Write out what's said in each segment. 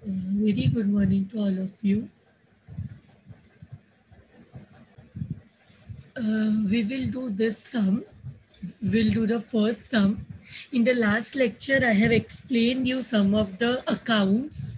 Very good morning to all of you. We will do this sum. We'll do the first sum. In the last lecture, I have explained you some of the accounts: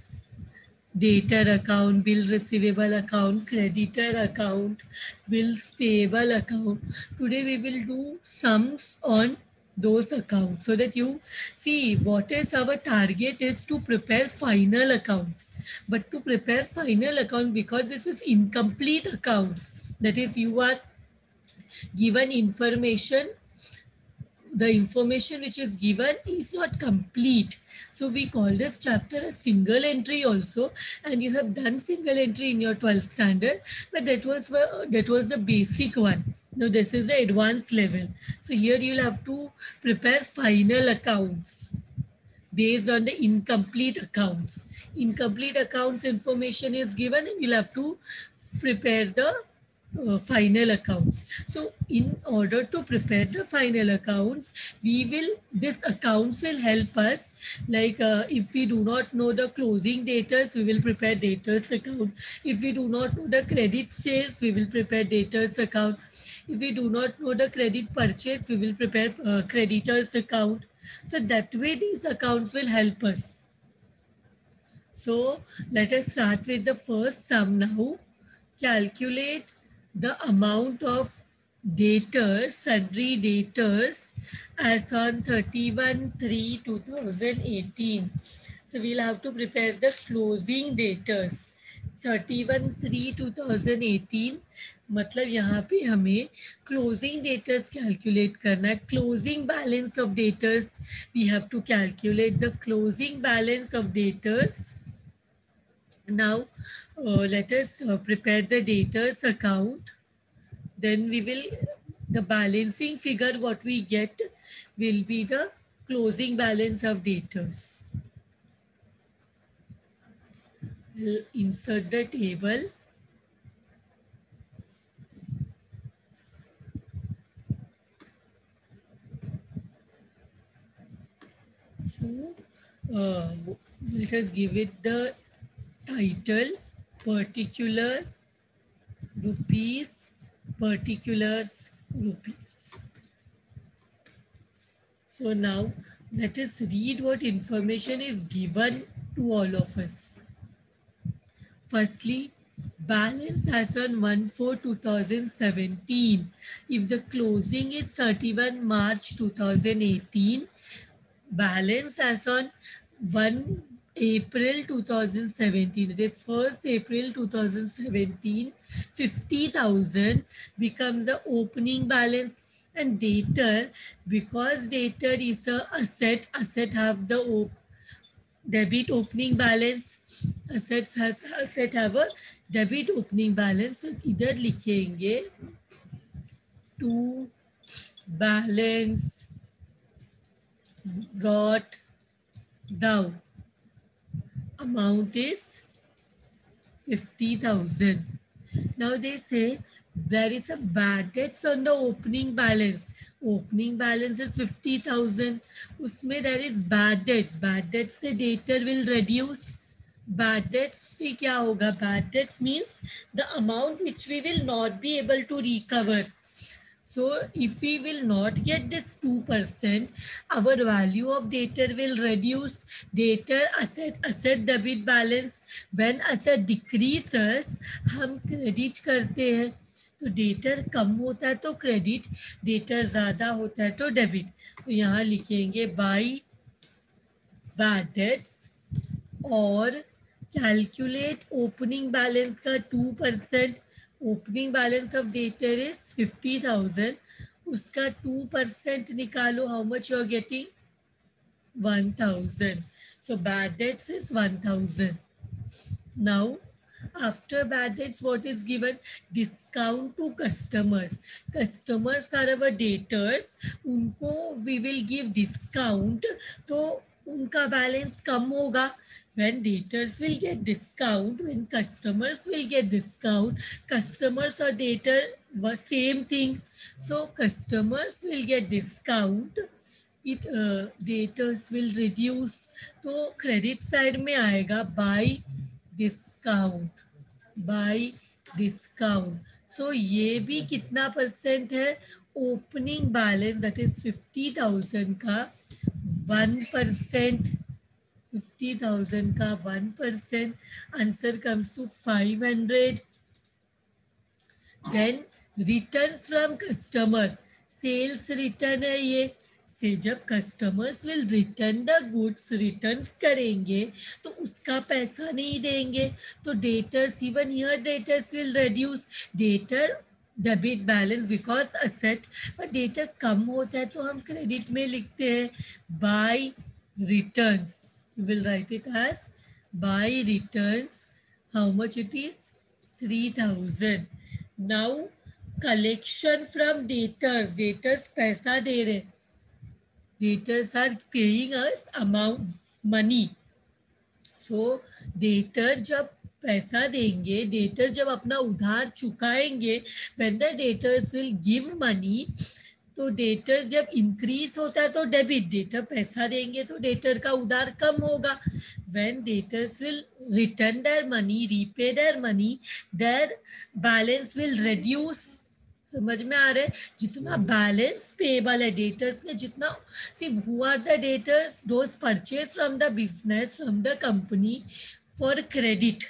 debtor account, bill receivable account, creditor account, bills payable account. Today we will do sums on those accounts so that you see what is our target is to prepare final accounts. But to prepare final account, because this is incomplete accounts, that is you are given information, the information which is given is not complete. So we call this chapter a single entry also, and you have done single entry in your 12th standard, but that was the basic one. Now this is the advanced level. So here you'll have to prepare final accounts based on the incomplete accounts. Incomplete accounts information is given and you'll have to prepare the final accounts. So in order to prepare the final accounts, this accounts will help us. Like if we do not know the closing debtors, we will prepare debtors account. If we do not know the credit sales, we will prepare debtors account. If we do not know the credit purchase, we will prepare creditors account. So that way these accounts will help us. So let us start with the first sum now. Calculate the amount of debtors, sundry debtors as on 31/3/2018. So we'll have to prepare the closing debtors. 31/3/2018 मतलब यहाँ पे हमें closing debtors calculate करना है. Closing balance of debtors, we have to calculate the closing balance of debtors. Now let us prepare the debtors account. Then we will, the balancing figure what we get will be the closing balance of debtors. We'll insert the table. So let us give it the title: particular rupees, particulars rupees. So now let us read what information is given to all of us. Firstly, balance as on 1/4/2017. If the closing is 31 March 2018, balance as on 1 April 2017, it is 1st April 2017, 50,000 becomes the opening balance. And debtor, because debtor is a asset have the debit opening balance. Asset have a debit opening balance. So इधर लिखेंगे to balance brought down. Amount is 50,000. Now they say there is a bad debts on the opening balance. Opening balance is 50,000. उसमें there is bad debts. Bad debts से debtor will reduce. Bad debts से क्या होगा? Bad debts means the amount which we will not be able to recover. So if we will not get this 2%, our value of debtor will reduce. Debtor asset debit balance. When asset decreases, हम credit करते हैं. तो debtor कम होता है तो credit, debtor ज़्यादा होता है तो डेबिट. तो यहाँ लिखेंगे बाई बैड डेट्स और कैलकुलेट ओपनिंग बैलेंस का 2%. Opening balance of debtor is 50,000. उसका 2% निकालो. How much you are getting? 1,000. So bad debts is 1,000. Now after bad debts, what is given? Discount to customers. Customers are our debtors. उनको we will give discount. तो उनका balance कम होगा. When debtors will get discount, when customers will get discount, customers or debtor were same thing. So customers will get discount it debtors will reduce, तो credit side में आएगा bye discount, bye discount. सो ये भी कितना percent है, opening balance that is 50,000 का 1%, 50,000 का 1%, answer comes to 500। Then return from customer, sales return है ये, से जब customers will return the goods, return करेंगे तो उसका पैसा नहीं देंगे, तो debtors, even here debtors will reduce, debtor debit balance because asset, पर डेटर कम होता है तो हम क्रेडिट में लिखते हैं by returns, will write it as by returns. How much it is, 3,000। Now collection from debtors, debtors पैसा दे रहे, debtors are paying us amount money. So debtor जब पैसा देंगे, डेटर जब अपना उधार चुकाएंगे, when the debtors will give money, तो डेटर्स जब इंक्रीज होता है तो डेबिट, डेटर पैसा देंगे तो डेटर का उधार कम होगा। When debtors will return their money, repay their money, their balance will reduce. समझ में आ रहा है, जितना बैलेंस पेबल है डेटर्स ने, जितना, see who are the debtors, those purchase from the business, from the company for credit,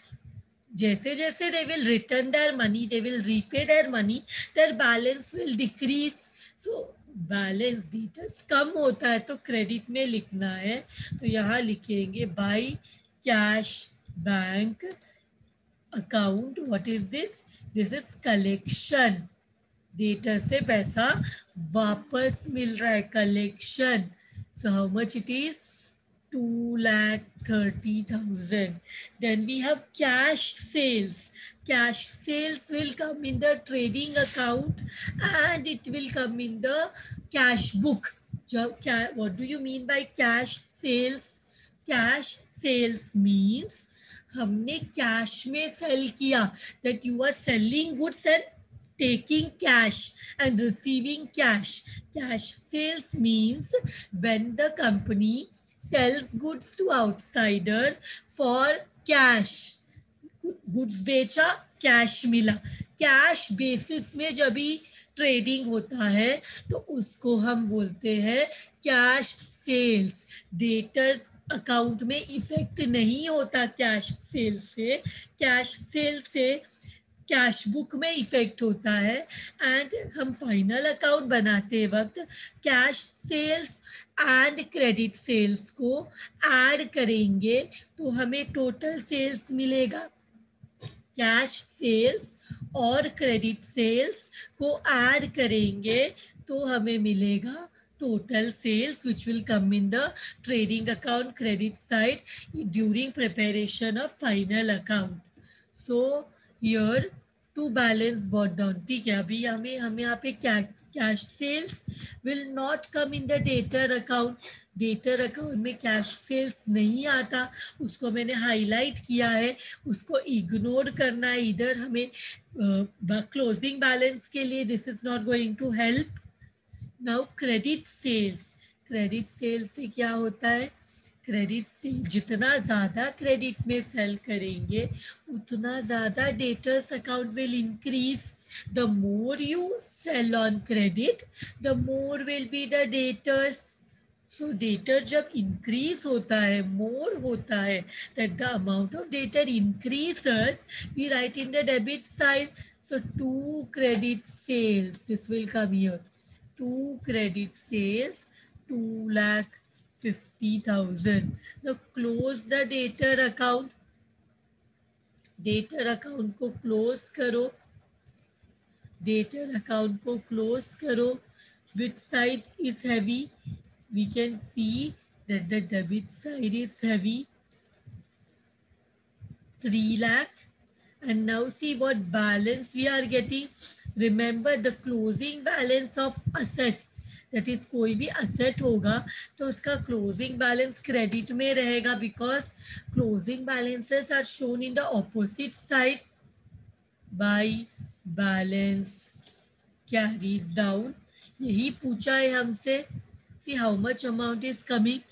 जैसे जैसे they will return their money, they will repay their money, their balance will decrease. So balance debtors कम होता है तो credit में लिखना है, तो यहाँ लिखेंगे by cash bank account. What is this, this is collection, debtor से पैसा वापस मिल रहा है, collection. So how much it is, 2,30,000. Then we have cash sales. Cash sales will come in the trading account and it will come in the cash book. What do you mean by cash sales? Cash sales means हमने cash में cell किया, that you are selling goods and taking cash and receiving cash. Cash sales means when the company sells goods to outsider for cash, goods बेचा cash मिला, cash basis में जब भी trading होता है तो उसको हम बोलते हैं कैश सेल्स। डेटर अकाउंट में इफेक्ट नहीं होता कैश सेल से, कैश सेल से कैश बुक में इफेक्ट होता है। एंड हम फाइनल अकाउंट बनाते वक्त cash sales and credit sales को ऐड करेंगे तो हमें टोटल सेल्स मिलेगा। कैश सेल्स और क्रेडिट सेल्स को ऐड करेंगे तो हमें मिलेगा total sales, which will come in the trading account credit side during preparation of final account. So here to balance bought down, ठीक है। अभी हमें यहाँ पे cash sales will not come in the debtor account, debtor account में cash sales नहीं आता, उसको मैंने हाईलाइट किया है, उसको इग्नोर करना है। इधर हमें क्लोजिंग बैलेंस के लिए this is not going to help. Now credit sales, credit sales से क्या होता है, क्रेडिट से जितना ज़्यादा क्रेडिट में सेल करेंगे उतना ज़्यादा debtors account will increase. The more you sell on credit the more will be the debtors. So debtor जब इंक्रीज होता है, मोर होता है, that the amount of debtor increases, we write in the debit side. So to credit sales, this will come here, to credit sales 2,50,000. Now close the debtor account. Debtor account को close करो, debtor account को close करो. Which side is heavy? We can see that the debit side is heavy, 3 lakh. And now see what balance we are getting. Remember the closing balance of assets, that is कोई भी asset होगा तो उसका closing balance credit में रहेगा, because closing balances are shown in the opposite side by balance carry down. यही पूछा है हमसे, See how much amount is coming.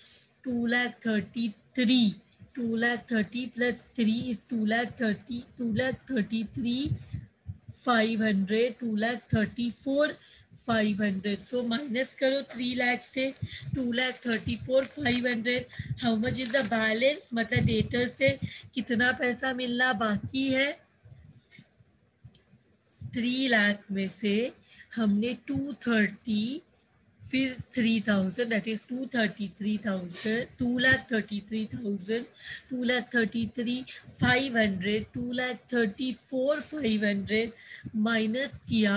2,33,000. 2,30,000 plus 3 is 2,30,000. 2,33,000. 500. 2,34,500. So minus करो 3 लाख से 2,34,500. How much is the balance, मतलब debtor से कितना पैसा मिलना बाकी है. 3 लाख में से हमने 230 फिर 3,000, दैट इज 2,33,000. 2,33,000. 2,33,500. 2,34,500 माइनस किया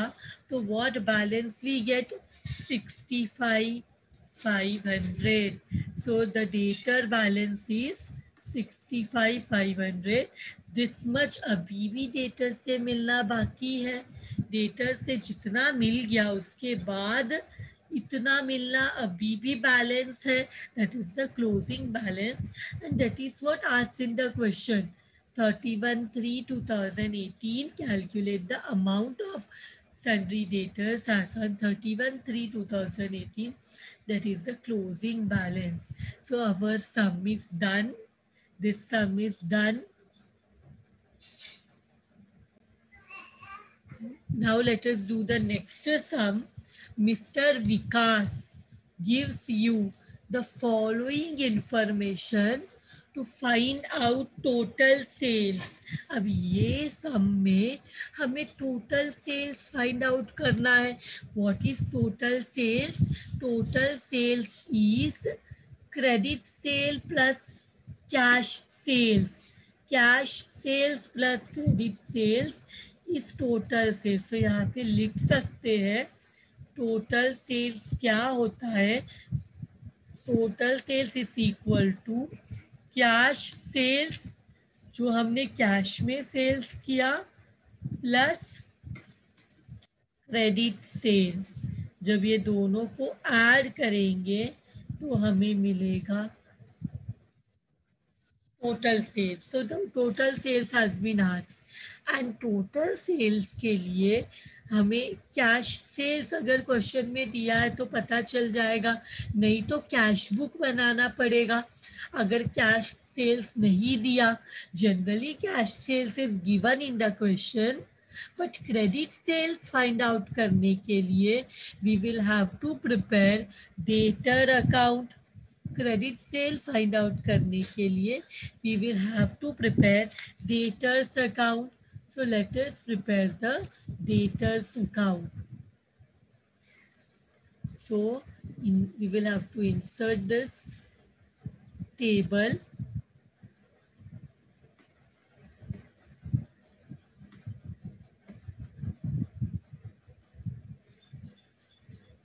तो what balance we get. 65,500. So the debtor balance is 65,500. This much अभी भी डेटर से मिलना बाकी है. डेटर से जितना मिल गया उसके बाद इतना मिलना अभी भी बैलेंस है. That is the closing balance and that is what asked in the question. 31/3/2018 calculate the amount of sundry debtors as on 31/3/2018. That is the closing balance. So our sum is done. This sum is done. Now let us do the next sum. Mr. Vikas gives you the following information to find out total sales. अब ये सम में हमें total sales find out करना है. What is total sales? Total sales is credit sale plus cash sales. Cash sales plus credit sales is total sales. तो यहाँ पे लिख सकते हैं टोटल सेल्स क्या होता है. Total sales is equal to cash sales जो हमने कैश में सेल्स किया प्लस क्रेडिट सेल्स. जब ये दोनों को ऐड करेंगे तो हमें मिलेगा total sales. So the total sales has been asked and total sales के लिए हमें कैश सेल्स अगर क्वेश्चन में दिया है तो पता चल जाएगा, नहीं तो कैश बुक बनाना पड़ेगा. अगर कैश सेल्स नहीं दिया, generally cash sales is given in the question, but credit sales find out करने के लिए we will have to prepare debtor account. Credit sale find out करने के लिए we will have to prepare debtors account. So let us prepare the debtors account. So we will have to insert this table.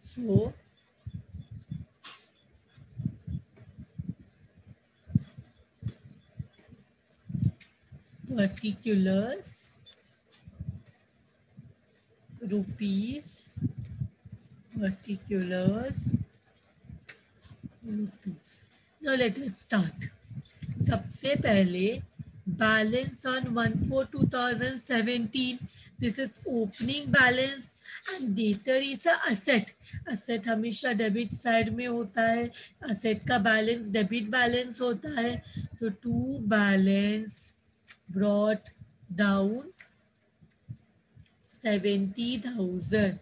So particulars rupees. Now let us start. सबसे पहले balance on 1/4/2017. This is opening balance and debtor is a asset. Asset हमेशा debit side में होता है. asset का balance debit balance होता है. तो to balance brought down 70,000.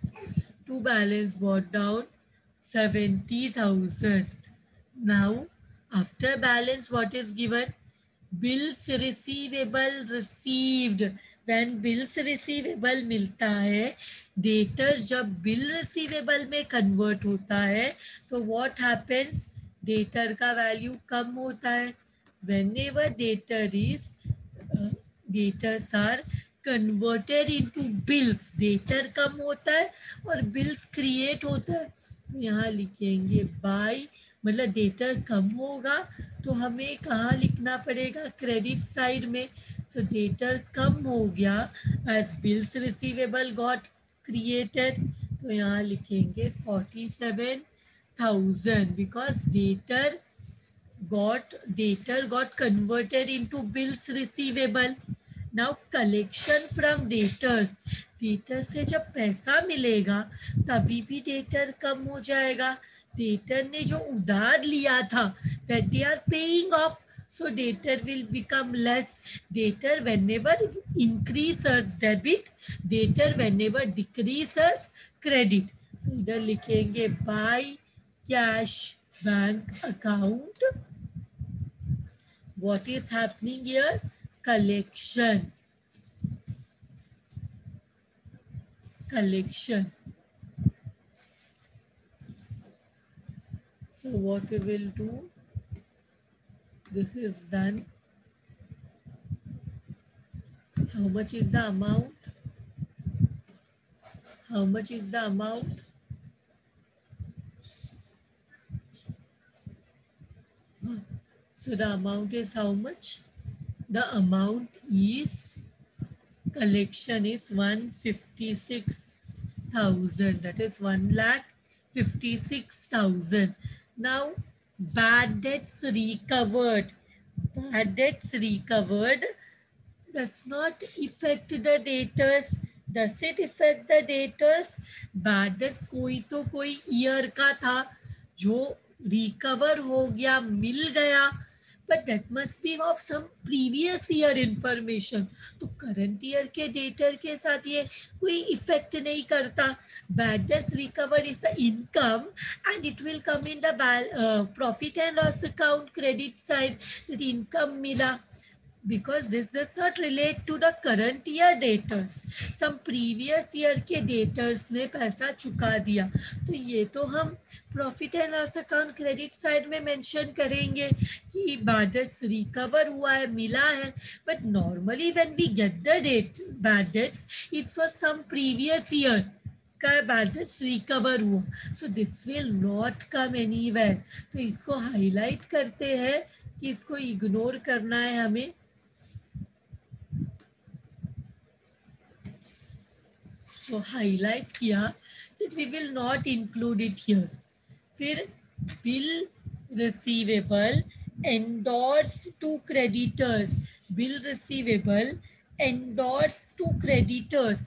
To balance brought down 70,000. Now after balance what is given? Bills receivable received. When bills receivable मिलता है, डेटर जब बिल रिसीवेबल में कन्वर्ट होता है तो what happens? डेटर का वैल्यू कम होता है. Whenever debtors are converted into bills, debtor कम होता है और बिल्स क्रिएट होता है. तो यहाँ लिखेंगे बाय, मतलब डेटर कम होगा तो हमें कहाँ लिखना पड़ेगा? क्रेडिट साइड में. सो डेटर कम हो गया as bills receivable got created. तो यहाँ लिखेंगे 47,000 because debtor got converted into bills receivable. Now collection from debtors. डेटर से जब पैसा मिलेगा तभी भी डेटर कम हो जाएगा. डेटर ने जो उधार लिया था, that they are paying off, so debtor will become less. Debtor whenever increases debit, debtor whenever decreases credit. So इधर लिखेंगे by cash bank account. What is happening here? Collection. So what we will do, this is done. How much is the amount? How much is the amount? So the amount is how much? The amount is, collection is 156,000. That is 1,56,000. Now bad debts recovered. Bad debts recovered does not affect the debtors. Does it affect the debtors? Bad debts कोई तो कोई year का था जो recover हो गया, मिल गया, but that must be of some previous year information. तो करंट ईयर के डेटर के साथ ये कोई इफेक्ट नहीं करता. Bad debts recovered is the income and it will come in the profit and loss account credit side. that income मिला, because this does not relate to the current year debtors. some previous year के debtors ने पैसा चुका दिया, तो ये तो हम profit and loss account credit side में मेंशन करेंगे कि बैड डेट्स रिकवर हुआ है, मिला है. But normally when we get the bad debts, it's for some previous year का बैड डेट्स रिकवर हुआ. So this will not come anywhere. तो इसको हाईलाइट करते हैं कि इसको इग्नोर करना है हमें. तो हाईलाइट किया that we will not include it here. फिर bill receivable endorsed to creditors. Bill receivable endorsed to creditors.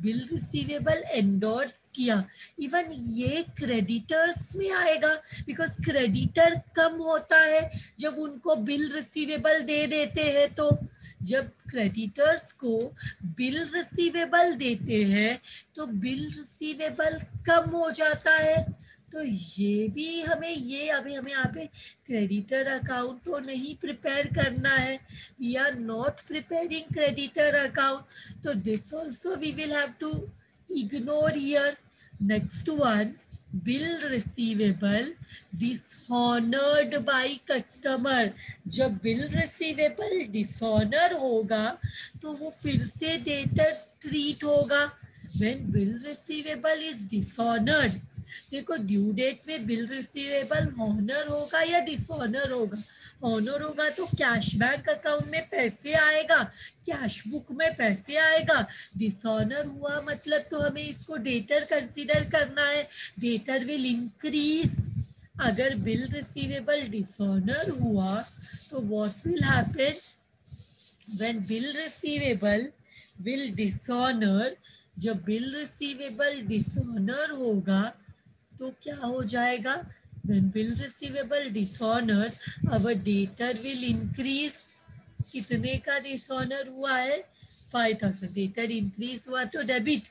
Bill receivable endorse किया, इवन ये क्रेडिटर्स में आएगा, बिकॉज क्रेडिटर कम होता है जब उनको बिल रिसीवेबल दे देते हैं. तो जब क्रेडिटर्स को बिल रिसीवेबल देते हैं तो बिल रिसीवेबल कम हो जाता है. तो ये भी हमें, ये अभी हमें यहाँ पे क्रेडिटर अकाउंट तो नहीं प्रिपेयर करना है. We are not preparing creditor account, तो this also we will have to ignore here. Next one, bill receivable dishonoured by customer. जब बिल रिसीवेबल डिसऑनर होगा तो वो फिर से डेटर ट्रीट होगा. When bill receivable is dishonoured, देखो due date में बिल रिसीवेबल ऑनर होगा या डिसऑनर होगा. ऑनर होगा तो कैश बैंक अकाउंट में पैसे आएगा, कैश बुक में पैसे आएगा. डिसऑनर हुआ मतलब तो हमें इसको डेटर कंसीडर करना है. Debtor will increase. अगर बिल रिसीवेबल डिसऑनर हुआ तो what will happen? When bill receivable will dishonour, जब बिल रिसीवेबल डिसऑनर होगा तो क्या हो जाएगा? When bill receivable dishonor, our debtor will increase. कितने का डिसऑनर हुआ है? 5,000. डेटर इंक्रीज हुआ तो डेबिट,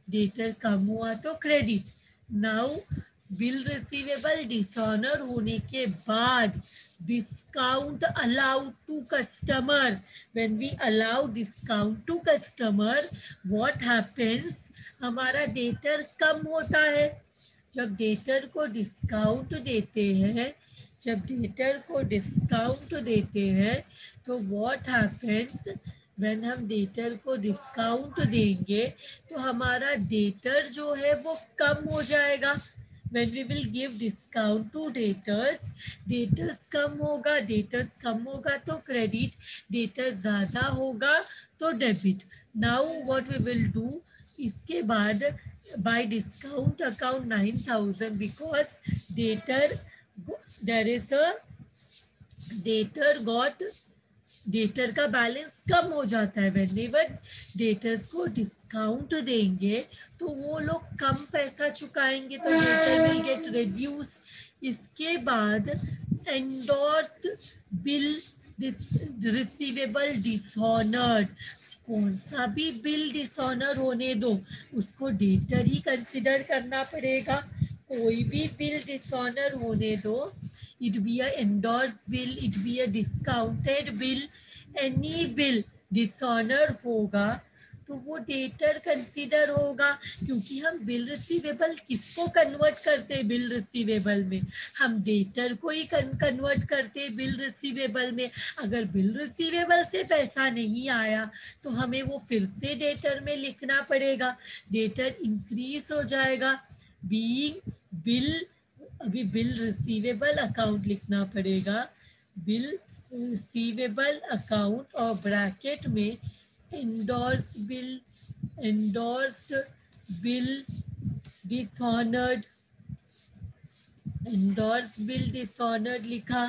डेटर कम हुआ तो credit. Now bill receivable dishonour होने के बाद discount allowed to customer. When we allow discount to customer, what happens? हमारा डेटर कम होता है. जब डेटर को डिस्काउंट देते हैं, जब डेटर को डिस्काउंट देते हैं तो व्हाट हैपेंस? व्हेन हम डेटर को डिस्काउंट देंगे तो हमारा डेटर जो है वो कम हो जाएगा. when we will give discount to debtors, debtors कम होगा, debtors कम होगा तो credit, debtors ज़्यादा होगा तो debit. now what we will do, इसके बाद by discount account 9,000, because debtor, there is a debtor got debtor का बैलेंस कम हो जाता है। व्हेनेवर डेटर्स को डिस्काउंट देंगे तो वो लोग कम पैसा चुकाएंगे, तो डेटर विल गेट रिड्यूस। इसके बाद एंडोर्स्ड बिल रिसीवेबल डिसऑनर्ड, कौन सा भी बिल डिसऑनर होने दो, उसको डेटर ही कंसिडर करना पड़ेगा। कोई भी बिल डिसऑनर होने दो, it be a endorsed bill, it be a discounted bill, any bill dishonor होगा तो वो डेटर कंसीडर होगा। क्योंकि हम बिल रिसीवेबल किसको कन्वर्ट करते हैं बिल रिसीवेबल में, हम डेटर को ही कन्वर्ट करते हैं बिल रिसीवेबल में। अगर बिल रिसीवेबल से पैसा नहीं आया तो हमें वो फिर से डेटर में लिखना पड़ेगा, डेटर इंक्रीज हो जाएगा। बीइंग बिल, अभी बिल रिसीवेबल अकाउंट लिखना पड़ेगा, बिल रिसीवेबल अकाउंट और ब्रैकेट में endorse bill, endorsed bill dishonoured, endorse bill dishonoured लिखा।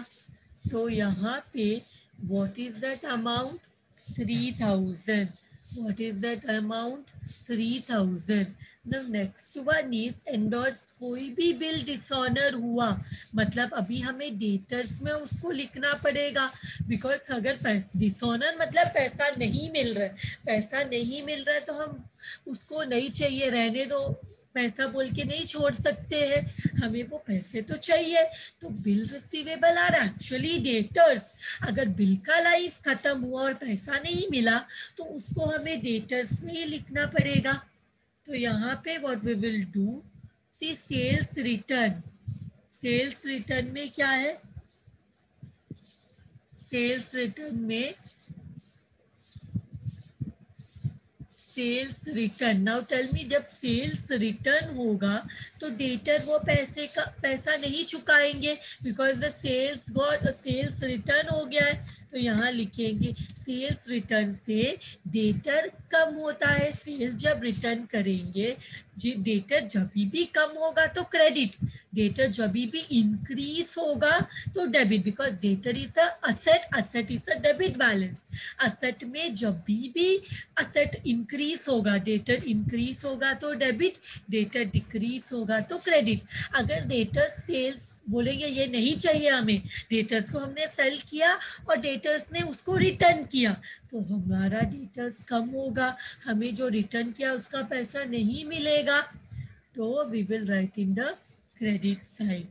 तो यहाँ पे what is that amount 3000, what is that amount 3000। now next one is endorsed, कोई भी बिल डिसऑनर हुआ मतलब अभी हमें डेटर्स में उसको लिखना पड़ेगा, बिकॉज अगर पैसा डिसऑनर मतलब पैसा नहीं मिल रहा है, पैसा नहीं मिल रहा है तो हम उसको नहीं चाहिए रहने दो पैसा बोल के नहीं छोड़ सकते हैं, हमें वो पैसे तो चाहिए। तो bill receivable are actually debtors. अगर बिल का लाइफ खत्म हुआ और पैसा नहीं मिला तो उसको हमें डेटर्स में ही लिखना पड़ेगा। तो यहाँ पे what we will do, see sales return, sales return में क्या है, सेल्स रिटर्न में sales return. Now tell me, जब सेल्स रिटर्न होगा तो डेटर वो पैसा नहीं चुकाएंगे, because the sales got sales return हो गया है। तो यहाँ लिखेंगे सेल्स रिटर्न से डेटर कम होता है, सेल्स जब रिटर्न करेंगे डेटर जब भी कम होगा तो क्रेडिट, डेटर जब भी इंक्रीज होगा तो debit, because debtor is a asset, asset is a debit balance. Asset में जब भी असेट इंक्रीज होगा, डेटर इंक्रीज होगा तो डेबिट, डेटर डिक्रीज होगा तो क्रेडिट। अगर डेटर सेल्स बोलेंगे ये नहीं चाहिए हमें, डेटर्स को हमने सेल किया और डेटर्स ने उसको रिटर्न किया तो हमारा डेटर्स कम होगा, हमें जो रिटर्न किया उसका पैसा नहीं मिलेगा, तो we will write in the credit side.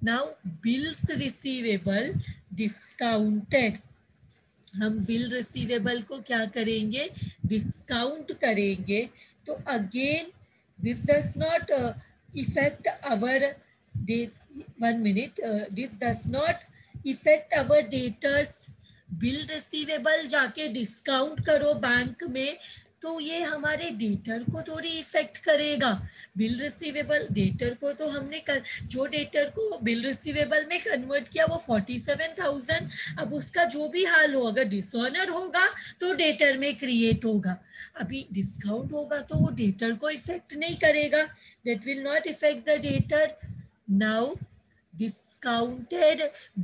Now bills receivable discounted, हम बिल रिसीवेबल को क्या करेंगे, डिस्काउंट करेंगे। तो again this does not effect our debt, 1 minute, this does not effect our debtors. Bill receivable जाके डिस्काउंट करो bank में तो ये हमारे डेटर को थोड़ी इफेक्ट करेगा। बिल रिसीवेबल डेटर को तो हमने जो डेटर को बिल रिसीवेबल में कन्वर्ट किया वो 47,000, अब उसका जो भी हाल हो अगर डिसऑनर होगा तो डेटर में क्रिएट होगा, अभी डिस्काउंट होगा तो वो डेटर को इफेक्ट नहीं करेगा, that will not effect the debtor. Now discounted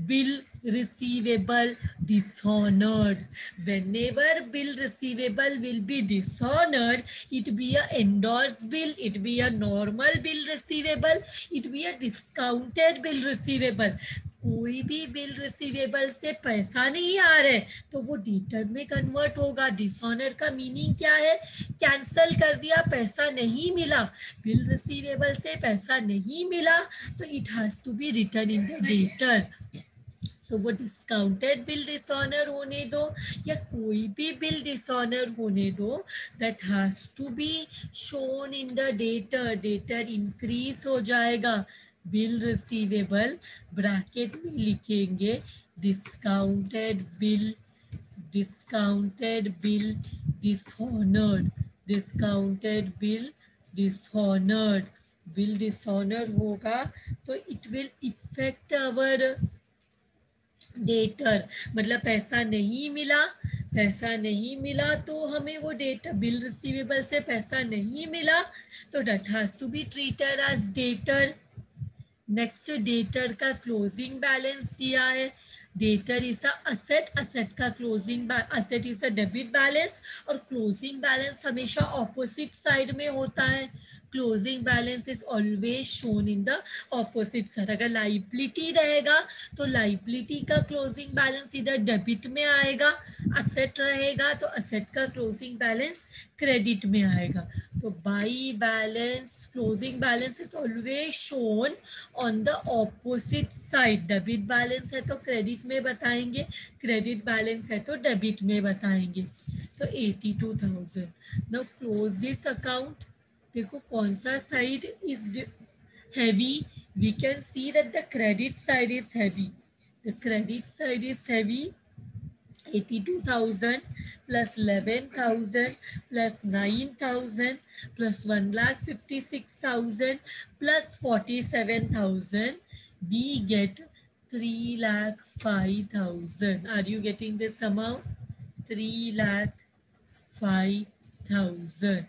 bill receivable dishonored, whenever bill receivable will be dishonored, it be a endorsed bill, it be a normal bill receivable, it be a discounted bill receivable। कोई भी bill receivable से पैसा नहीं आ रहा है तो वो debtor में कन्वर्ट होगा। डिसऑनर का मीनिंग क्या है, कैंसल कर दिया, पैसा नहीं मिला, बिल रिसीवेबल से पैसा नहीं मिला तो it has to be return in the debtor. तो वो डिस्काउंटेड बिल डिसऑनर होने दो या कोई भी बिल डिसऑनर होने दो, that has to be shown in the debtor, debtor increase हो जाएगा। बिल रिसीवेबल ब्रैकेट में लिखेंगे discounted bill, discounted bill dishonoured, discounted bill dishonoured. Bill dishonour होगा तो it will effect our debtor, मतलब पैसा नहीं मिला, पैसा नहीं मिला तो हमें वो डेटर बिल रिसीवेबल से पैसा नहीं मिला तो that has to be treated as debtor. Next debtor का क्लोजिंग बैलेंस दिया है, debtor is a asset, asset का closing asset is a debit balance, और क्लोजिंग बैलेंस हमेशा ऑपोजिट साइड में होता है. Closing balance is always shown in the opposite side. अगर लाइबिलिटी रहेगा तो लाइबिलिटी का क्लोजिंग बैलेंस इधर डेबिट में आएगा, असेट रहेगा तो असेट का क्लोजिंग बैलेंस क्रेडिट में आएगा. तो by balance, closing balance is always shown on the opposite side. Debit balance है तो क्रेडिट में बताएंगे, क्रेडिट बैलेंस है तो डेबिट में बताएंगे. तो 82,000. Now close this account. देखो कौन सा side is heavy. We can see that the credit side is heavy. The credit side is heavy. 82,000 plus 11,000 plus 9,000 plus 1,56,000 plus 47,000. We get 3,05,000. Are you getting this amount? 3,05,000.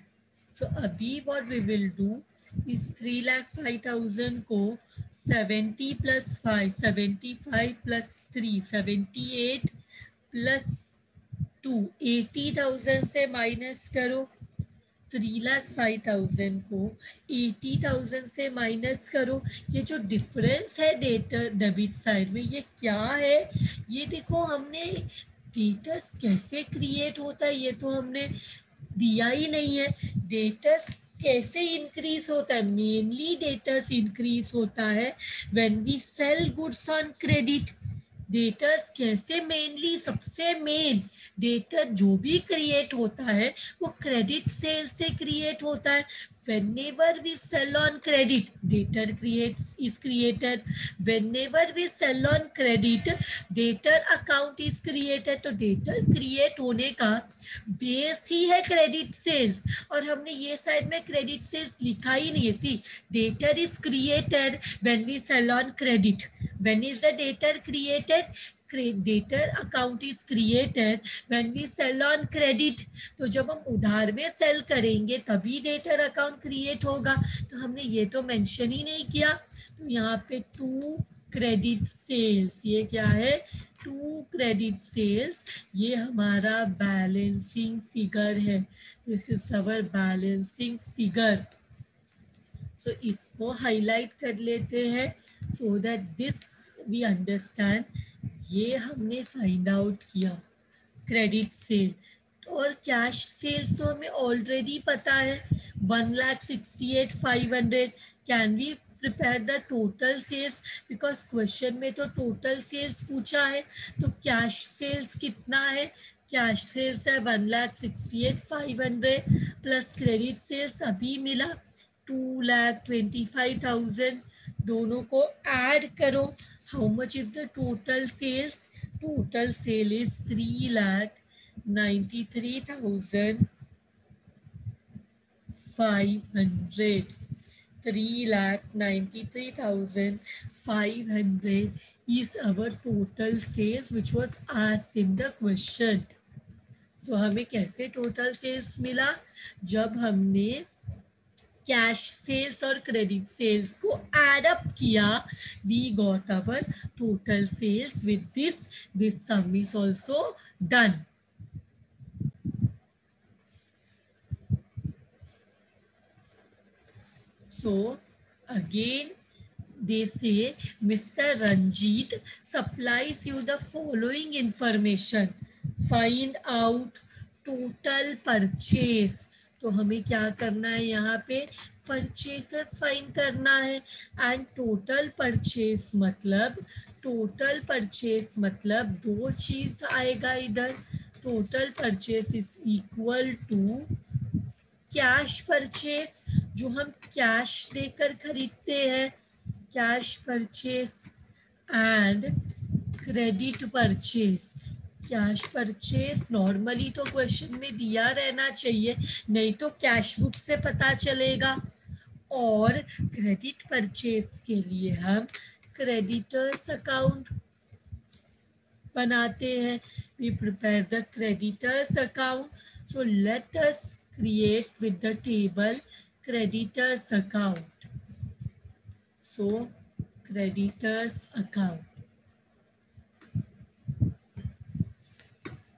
So abhi what we will do is 3,05,000 को 70 plus 5, 75 plus 3, 78 plus 2, 80,000 से minus करो. 3,05,000 को 80,000 से minus करो. ये जो difference है debtor debit side में, ये क्या है? ये देखो हमने डेटर्स कैसे क्रिएट होता है ये तो हमने दिया ही नहीं है. डेटर्स कैसे इंक्रीज होता है? मेनली डेटर्स इंक्रीज होता है when we sell goods on credit. Debtors कैसे मेनली, सबसे मेन डेटर जो भी क्रिएट होता है वो क्रेडिट सेल से क्रिएट होता है. whenever we sell on credit, debtor creates is created. whenever we sell on credit, debtor account is created. तो debtor create होने का बेस ही है क्रेडिट सेल्स, और हमने ये साइड में क्रेडिट सेल्स लिखा ही नहीं है. सी, debtor is created when we sell on credit. when is the debtor created? debtor account is created when we sell on credit. तो जब हम उधार में सेल करेंगे तभी debtor account क्रिएट होगा. तो हमने ये तो मेंशन ही नहीं किया. तो यहाँ पे 2 क्रेडिट सेल्स, ये क्या है? 2 क्रेडिट सेल्स. ये हमारा बैलेंसिंग फिगर है. This is our balancing figure. So इसको हाईलाइट कर लेते हैं so that this we understand. ये हमने फाइंड आउट किया क्रेडिट सेल. और कैश सेल्स तो हमें ऑलरेडी पता है 1,68,500. Can we prepare the total sales? Because question में तो टोटल सेल्स पूछा है. तो कैश सेल्स कितना है? कैश सेल्स है 1,68,500 प्लस क्रेडिट सेल्स अभी मिला 2,25,000. दोनों को ऐड करो. How much is the total sales? Total sale is 3,93,500. 3,93,500 is our total sales which was asked in the question. So हमें कैसे टोटल सेल्स मिला? जब हमने कैश सेल्स और क्रेडिट सेल्स को एड अप किया, we got our total sales. With this sum is also done. So again they say Mr. Ranjit supplies you the following information. Find out total purchase. तो हमें क्या करना है? यहाँ पे परचेसेस फाइंड करना है. एंड टोटल परचेस मतलब, टोटल परचेस मतलब दो चीज आएगा इधर. Total purchase is equal to cash purchase, जो हम कैश देकर खरीदते हैं, cash purchase, and credit purchase. Cash purchase normally तो क्वेश्चन में दिया रहना चाहिए, नहीं तो कैश बुक से पता चलेगा. और क्रेडिट परचेस के लिए हम क्रेडिटर्स अकाउंट बनाते हैं. We prepare the creditors account. So let us create with the table creditors account. So creditors account.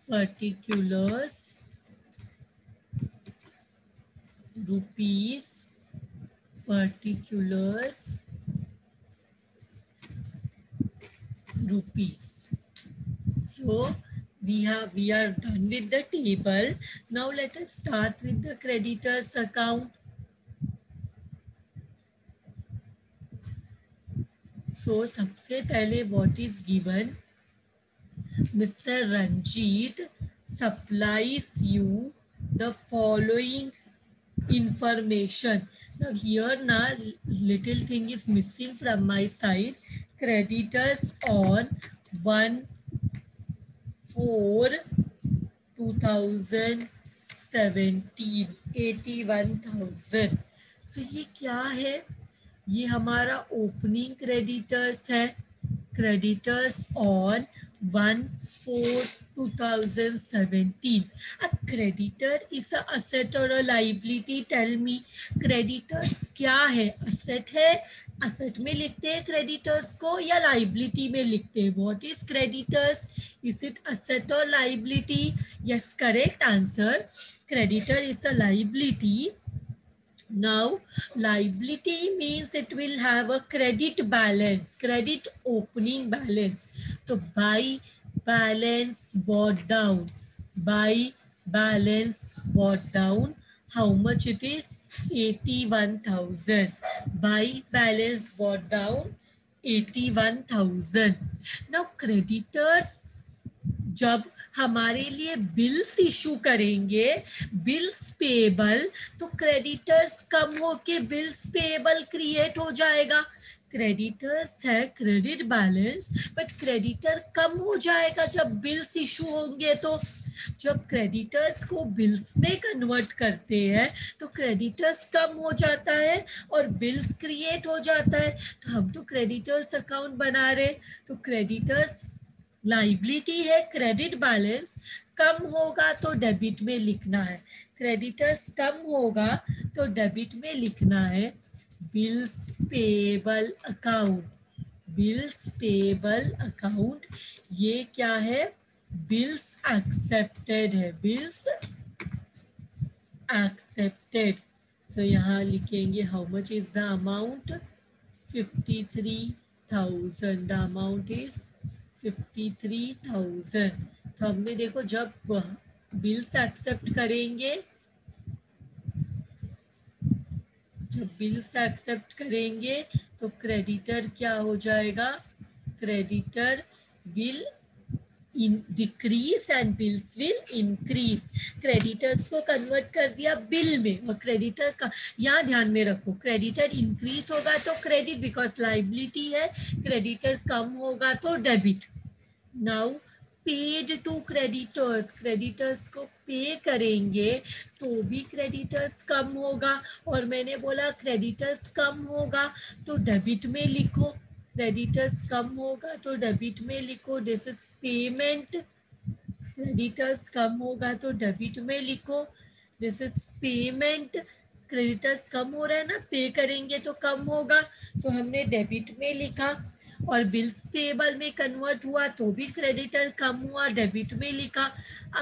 particulars rupees, particulars rupees. So we are done with the table. Now let us start with the creditors account. So सबसे पहले what is given, Mr. Ranjit supplies you the following information. Now here now little thing is missing from my side. Creditors on 1/4/2017 81,000. So ये क्या है? ये हमारा opening creditors है. Creditors on 1/4/2017. A creditor is a asset or a liability? Tell me. Creditors क्या है? Asset है. Asset में लिखते हैं क्रेडिटर्स को या लाइबिलिटी में लिखते हैं? What is creditors? Is it asset और liability? Yes, correct answer. Creditor is a liability. Now liability means it will have a credit balance, credit opening balance. So by balance brought down, by balance brought down, how much it is? 81,000. By balance brought down 81,000. Now creditors जब हमारे लिए bills issue करेंगे, bills payable, तो creditors कम होके bills payable create हो जाएगा. Creditors है credit balance, but creditor कम हो जाएगा जब बिल्स इशू होंगे. तो जब क्रेडिटर्स को बिल्स में कन्वर्ट करते हैं तो क्रेडिटर्स कम हो जाता है और बिल्स क्रिएट हो जाता है. तो हम तो क्रेडिटर्स अकाउंट बना रहे, तो क्रेडिटर्स लाइबिलिटी है. क्रेडिट बैलेंस कम होगा तो डेबिट में लिखना है. क्रेडिटर्स कम होगा तो डेबिट में लिखना है. Bills payable account, bills payable account ये क्या है? बिल्स एक्सेप्टेड है, बिल्स एक्सेप्टेड. सो यहाँ लिखेंगे how much is the amount? 53,000. The amount is 53,000. तो हमने देखो जब बिल्स एक्सेप्ट करेंगे, जब बिल्स एक्सेप्ट करेंगे तो क्रेडिटर क्या हो जाएगा? Creditor will decrease and bills will increase. Creditors को कन्वर्ट कर दिया बिल में, और क्रेडिटर का यहाँ ध्यान में रखो, क्रेडिटर इंक्रीज होगा तो क्रेडिट बिकॉज लाइबिलिटी है, क्रेडिटर कम होगा तो debit. Now paid to creditors, creditors को पे करेंगे तो भी क्रेडिटर्स कम होगा, और मैंने बोला क्रेडिटर्स कम होगा तो डेबिट में लिखो. क्रेडिटर्स कम होगा तो डेबिट में लिखो. This is payment. क्रेडिटर्स कम होगा तो डेबिट में लिखो. This is payment. क्रेडिटर्स कम हो रहा है ना, पे करेंगे तो कम होगा, तो हमने डेबिट में लिखा. और बिल्स पेएबल में कन्वर्ट हुआ तो भी क्रेडिटर कम हुआ, डेबिट में लिखा.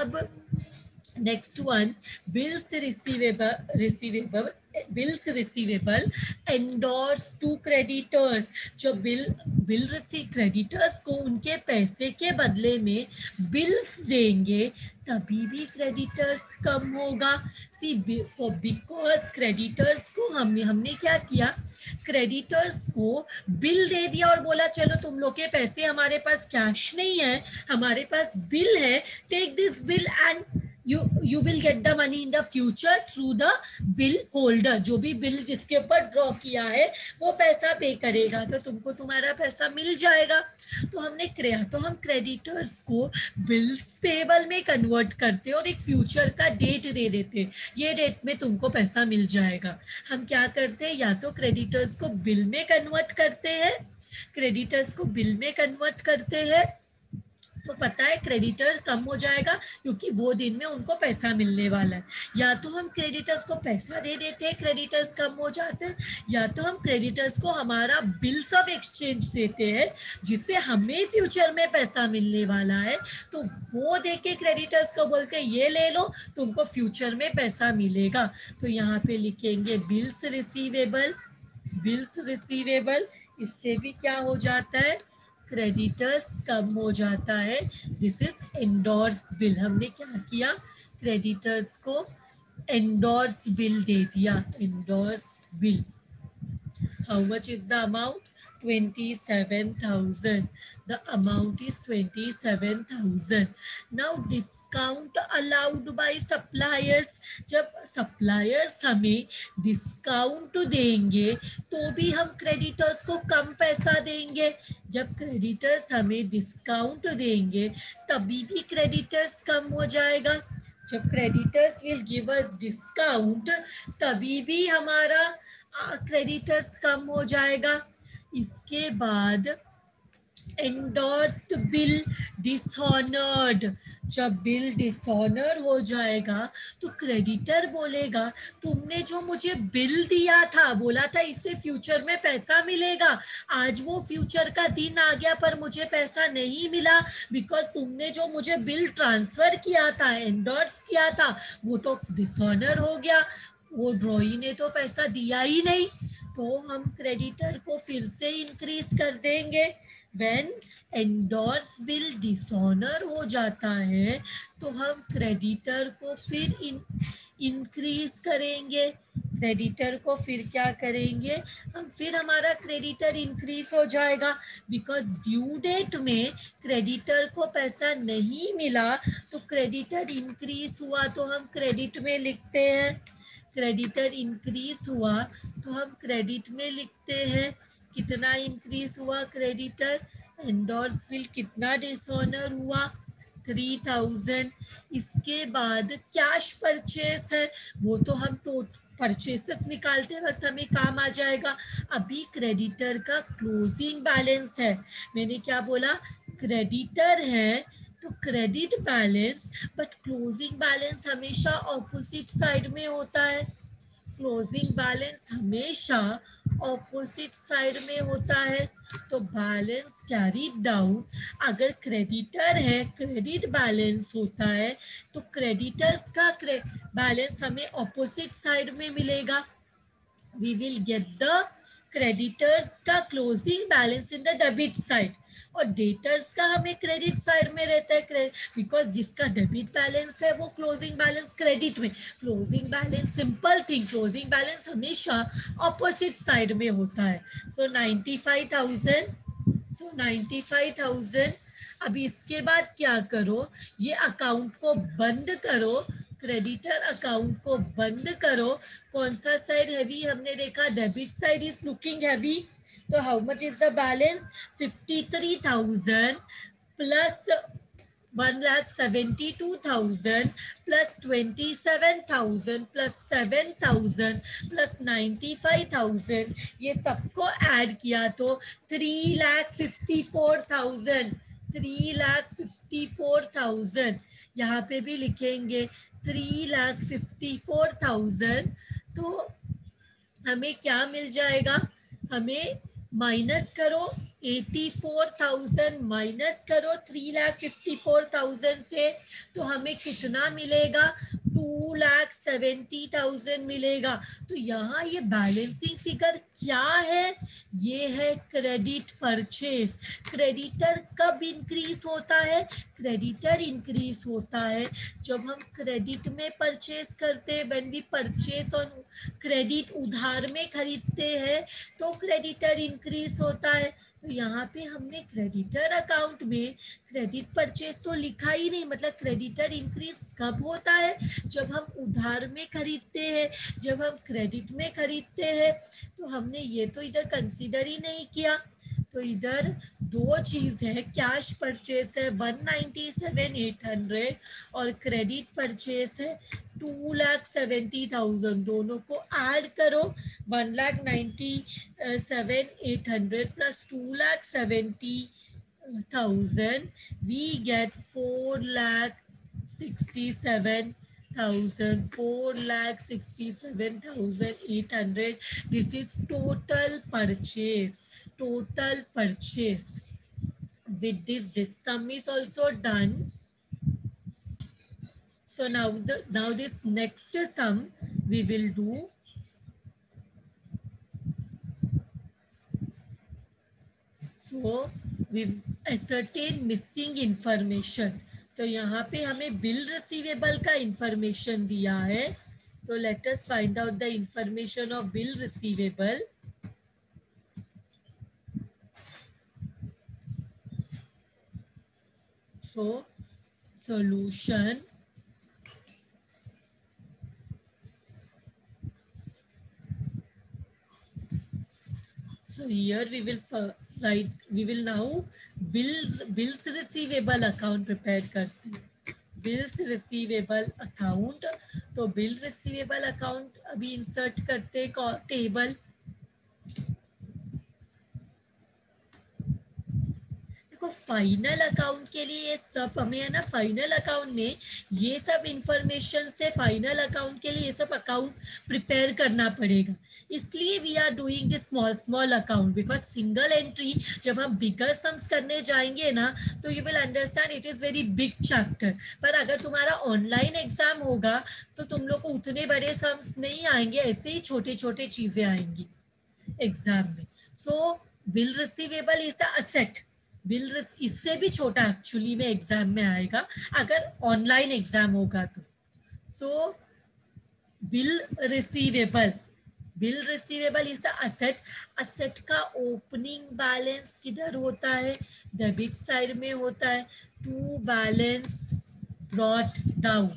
अब next one, bills receivable, bills receivable endorse to creditors. जो बिल क्रेडिटर्स को उनके पैसे के बदले में बिल्स देंगे तभी भी क्रेडिटर्स कम होगा. सी बिकॉज क्रेडिटर्स को हमने क्या किया? क्रेडिटर्स को बिल दे दिया और बोला चलो तुम लोग के पैसे, हमारे पास कैश नहीं है, हमारे पास बिल है, take this bill and you will get the money in the future through the bill holder. जो भी बिल जिसके ऊपर ड्रॉ किया है वो पैसा पे करेगा तो तुमको तुम्हारा पैसा मिल जाएगा. तो हमने किया, तो हम क्रेडिटर्स को बिल्स पेएबल में कन्वर्ट करते और एक फ्यूचर का डेट दे देते, ये डेट में तुमको पैसा मिल जाएगा. हम क्या करते हैं? या तो क्रेडिटर्स को बिल में कन्वर्ट करते हैं, क्रेडिटर्स को बिल में कन्वर्ट करते हैं, तो पता है क्रेडिटर कम हो जाएगा क्योंकि वो दिन में उनको पैसा मिलने वाला है। या तो हम क्रेडिटर्स को पैसा दे देते हैं, क्रेडिटर्स कम हो जाते हैं, या तो हम क्रेडिटर्स को हमारा बिल्स ऑफ एक्सचेंज देते हैं जिससे हमें फ्यूचर में पैसा मिलने वाला है, तो वो दे के क्रेडिटर्स को बोलते हैं ये ले लो, तुमको फ्यूचर में पैसा मिलेगा। तो यहाँ पे लिखेंगे बिल्स रिसीवेबल, बिल्स रिसीवेबल। इससे भी क्या हो जाता है, क्रेडिटर्स कम हो जाता है। This is endorse bill. हमने क्या किया, क्रेडिटर्स को एंडोर्स बिल दे दिया, endorse bill. How much is the amount? 27,000. The amount is 27,000. Now discount allowed by suppliers. जब suppliers हमें discount देंगे तो भी हम creditors को कम पैसा देंगे। जब creditors हमें discount देंगे तभी भी creditors कम हो जाएगा। जब creditors will give us discount तभी भी हमारा क्रेडिटर्स कम हो जाएगा। इसके बाद एंडोर्स्ड बिल डिसऑनर्ड। जब बिल डिसऑनर हो जाएगा तो क्रेडिटर बोलेगा तुमने जो मुझे बिल दिया था, बोला था इससे फ्यूचर में पैसा मिलेगा, आज वो फ्यूचर का दिन आ गया पर मुझे पैसा नहीं मिला बिकॉज तुमने जो मुझे बिल ट्रांसफर किया था, एंडोर्स किया था, वो तो डिसऑनर हो गया, वो ड्रॉई ने तो पैसा दिया ही नहीं। तो हम क्रेडिटर को फिर से इंक्रीज कर देंगे। व्हेन एंडोर्स बिल डिसऑनर हो जाता है तो हम क्रेडिटर को फिर इंक्रीज करेंगे। क्रेडिटर को फिर क्या करेंगे हम, फिर हमारा क्रेडिटर इंक्रीज हो जाएगा बिकॉज ड्यू डेट में क्रेडिटर को पैसा नहीं मिला तो क्रेडिटर इंक्रीज हुआ तो हम क्रेडिट में लिखते हैं। क्रेडिटर इंक्रीज हुआ तो हम क्रेडिट में लिखते हैं। कितना इंक्रीज हुआ क्रेडिटर, एंडोर्स बिल कितना डिसऑनर हुआ, 3000। इसके बाद कैश परचेस है, वो तो हम परचेसेस निकालते वक्त हमें काम आ जाएगा। अभी क्रेडिटर का क्लोजिंग बैलेंस है, मैंने क्या बोला, क्रेडिटर है तो credit balance, but closing balance हमेशा ऑपोजिट साइड में होता है। क्लोजिंग बैलेंस हमेशा ऑपोजिट साइड में होता है। तो बैलेंस कैरीड डाउन, अगर क्रेडिटर है क्रेडिट बैलेंस होता है तो क्रेडिटर्स का बैलेंस हमें ऑपोजिट साइड में मिलेगा। We will get the creditors का closing balance in the debit side और डेटर्स का हमें क्रेडिट साइड में रहता है, बिकॉज जिसका डेबिट बैलेंस है वो क्लोजिंग बैलेंस क्रेडिट में। Closing balance simple thing, closing balance हमेशा ऑपोजिट साइड में होता है। सो 95,000, सो 95,000। अभी इसके बाद क्या करो, ये अकाउंट को बंद करो, क्रेडिटर अकाउंट को बंद करो। कौन सा साइड हैवी, हमने देखा debit side is looking heavy. तो how much is the balance, 53,000 plus 1,72,000 plus 27,000 plus 7,000 plus 95,000, ये सबको ऐड किया तो 3,54,000, 3,54,000। यहाँ पे भी लिखेंगे 3,54,000। तो हमें क्या मिल जाएगा, हमें माइनस करो 84,000 माइनस करो 3,54,000 से, तो हमें कितना मिलेगा, 2,70,000 मिलेगा। तो यहाँ ये बैलेंसिंग फिगर क्या है, ये है क्रेडिट परचेस। क्रेडिटर कब इंक्रीज होता है, क्रेडिटर इंक्रीज होता है जब हम क्रेडिट में परचेस करते हैं, when we purchase on credit, उधार में खरीदते हैं तो क्रेडिटर इंक्रीज होता है। तो यहाँ पे हमने क्रेडिटर अकाउंट में क्रेडिट परचेस तो लिखा ही नहीं, मतलब क्रेडिटर इंक्रीज कब होता है, जब हम उधार में खरीदते हैं, जब हम क्रेडिट में खरीदते हैं। तो हमने ये तो इधर कंसीडर ही नहीं किया। तो इधर दो चीज है, कैश परचेस है 197,800 और क्रेडिट परचेस है 2,70,000। दोनों को ऐड करो, 1,97,800 plus 2,70,000 thousand, we get 4,67,000, 4,67,800. This is total purchase. Total purchase. With this sum is also done. So now this next sum we will do. So we ascertain missing information. तो यहाँ पे हमें bill receivable का information दिया है. तो let us find out the information of bill receivable. So solution. So here we will write, we will now bills receivable account prepared करते हैं. Bills receivable account. तो बिल रिसीवेबल अकाउंट अभी insert करते हैं table. देखो final account के लिए ये सब हमें है ना, फाइनल अकाउंट में ये सब इंफॉर्मेशन से फाइनल अकाउंट के लिए ये सब अकाउंट प्रिपेयर करना पड़ेगा. इसलिए we are doing this small small account because single entry जब हम बिगर सम्स करने जाएंगे ना तो you will understand it is very big chapter. पर अगर तुम्हारा ऑनलाइन एग्जाम होगा तो तुम लोग को उतने बड़े सम्स नहीं आएंगे, ऐसे ही छोटे छोटे चीजें आएंगी एग्जाम में. So bill receivable is the asset. Bill इससे भी छोटा एक्चुअली में एग्जाम में आएगा अगर ऑनलाइन एग्जाम होगा तो. So bill receivable, bill receivable is the asset. Asset का ओपनिंग बैलेंस किधर होता है? डेबिट साइड में होता है. To balance brought down.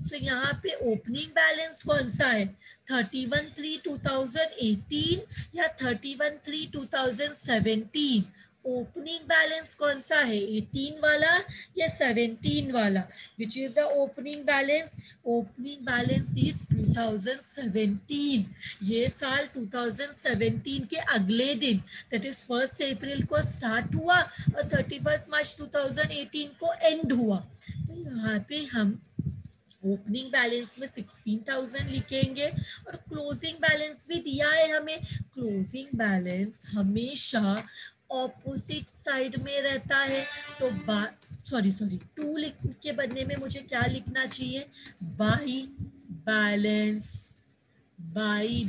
So यहाँ पे ओपनिंग बैलेंस कौन सा है? 31/3/2018 या 31/3/2017? ओपनिंग बैलेंस कौन सा है? 18 वाला या 17 वाला? Which is the opening balance? Opening balance is 2017. ये साल 2017 के अगले दिन दैट इज 1 अप्रैल को स्टार्ट हुआ और 31 मार्च 2018 को एंड हुआ. तो यहाँ पे हम ओपनिंग बैलेंस में 16,000 लिखेंगे और क्लोजिंग बैलेंस भी दिया है हमें. क्लोजिंग बैलेंस हमेशा ऑपोजिट साइड में रहता है. तो सॉरी टू लिख के बनने में मुझे क्या लिखना चाहिए? By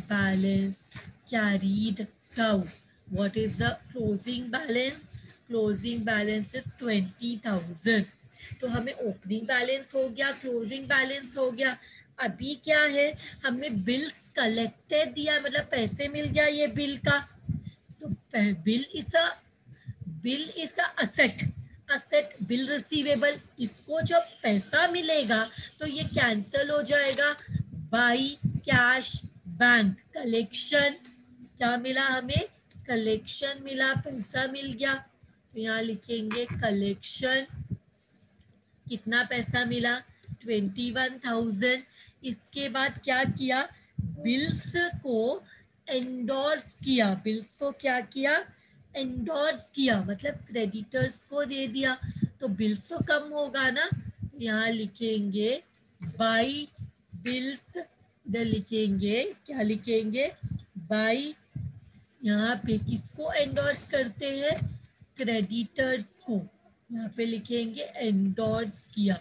balance carried down. What is the closing balance? Closing balance is 20,000. तो हमें ओपनिंग बैलेंस हो गया, क्लोजिंग बैलेंस हो गया. अभी क्या है? हमें बिल्स कलेक्टेड दिया, मतलब पैसे मिल गया ये बिल का. तो bill is a asset. Asset bill receivable. इसको जब पैसा मिलेगा तो ये कैंसल हो जाएगा बाई कैश बैंक. कलेक्शन क्या मिला हमें? कलेक्शन मिला, पैसा मिल गया. तो यहाँ लिखेंगे कलेक्शन. कितना पैसा मिला? 21,000. इसके बाद क्या किया? बिल्स को एंडोर्स किया. बिल्स को क्या किया? एंडोर्स किया, मतलब क्रेडिटर्स को दे दिया. तो बिल्स तो कम होगा ना. यहाँ लिखेंगे बाई बिल्स. इधर लिखेंगे, क्या लिखेंगे? बाई. यहाँ पे किसको एंडोर्स करते हैं? क्रेडिटर्स को. यहाँ पे लिखेंगे एंडोर्स किया.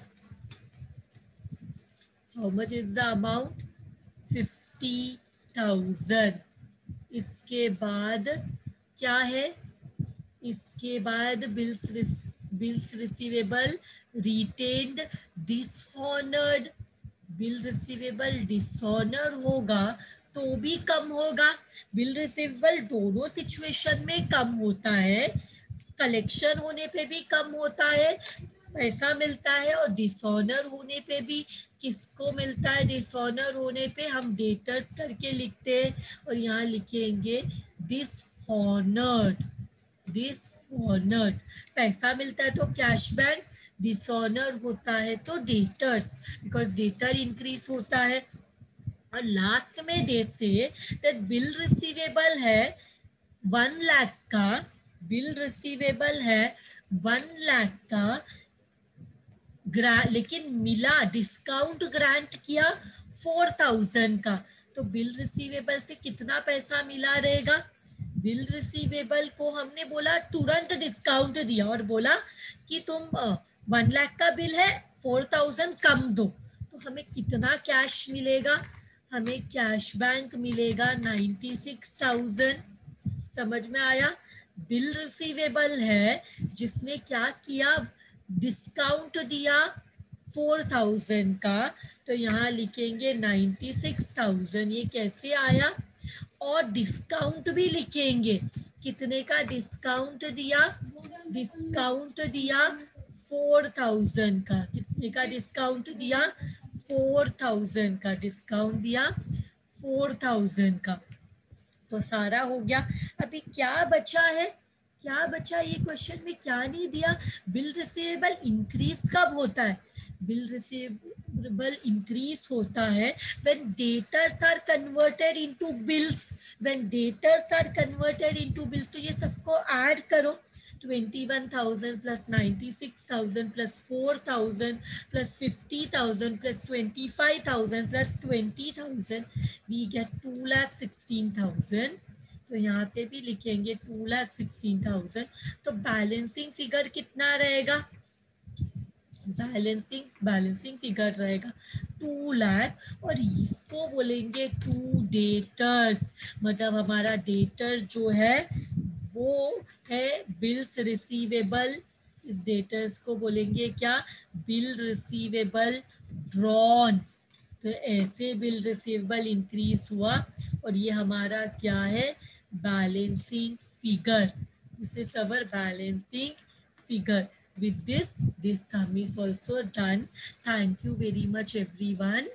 How much is the amount? 50,000. इसके बाद क्या है? इसके बाद bills receivable retained dishonoured. Bill receivable dishonour होगा तो भी कम होगा. बिल रिसीवेबल दोनों सिचुएशन में कम होता है. कलेक्शन होने पे भी कम होता है, पैसा मिलता है. और डिसऑनर होने पे भी किसको मिलता है? डिसऑनर होने पे हम डेटर्स करके लिखते हैं और यहाँ लिखेंगे डिसऑनर्ड. डिसऑनर्ड. पैसा मिलता है तो कैश बैंक, डिसऑनर होता है तो डेटर्स, बिकॉज डेटर इंक्रीज होता है. और लास्ट में दे से दैट बिल रिसीवेबल है 1 लाख का. बिल रिसीवेबल है 1 लाख का लेकिन मिला, डिस्काउंट ग्रांट किया 4,000 का, तो बिल रिसीवेबल से कितना पैसा मिला रहेगा? बिल रिसीवेबल को हमने बोला तुरंत डिस्काउंट दिया और बोला कि तुम 1 लाख का बिल है, 4,000 कम दो, तो हमें कितना कैश मिलेगा? हमें कैश बैंक मिलेगा 96,000। समझ में आया? बिल रिसीवेबल है जिसने क्या किया, डिस्काउंट दिया 4,000 का, तो यहाँ लिखेंगे 96,000। ये कैसे आया? और डिस्काउंट भी लिखेंगे, कितने का डिस्काउंट दिया? डिस्काउंट दिया 4,000 का। कितने का डिस्काउंट दिया? 4,000 का डिस्काउंट दिया, 4,000 का। तो सारा हो गया। अभी क्या बचा है? क्या बचा? ये क्वेश्चन में क्या नहीं दिया? बिल रिसीवेबल इंक्रीज कब होता है? बिल रिसीवेबल इंक्रीज होता है when debtors are converted into bills. When debtors are converted into bills, तो ये सबको ऐड करो, 21,000 plus 96,000 plus 4,000 plus 50,000 plus 25,000 plus 20,000, we get 2,16,000। तो यहाँ पे भी लिखेंगे 2,16,000। तो बैलेंसिंग फिगर कितना रहेगा? बैलेंसिंग फिगर रहेगा 2 लाख, और इसको बोलेंगे टू डेटर्स, मतलब हमारा डेटर जो है वो है बिल्स रिसीवेबल। इस डेटर्स को बोलेंगे क्या? Bill receivable drawn. तो ऐसे बिल रिसीवेबल इंक्रीज हुआ, और ये हमारा क्या है? Balancing figure. This is our balancing figure. With this sum is also done. Thank you very much everyone.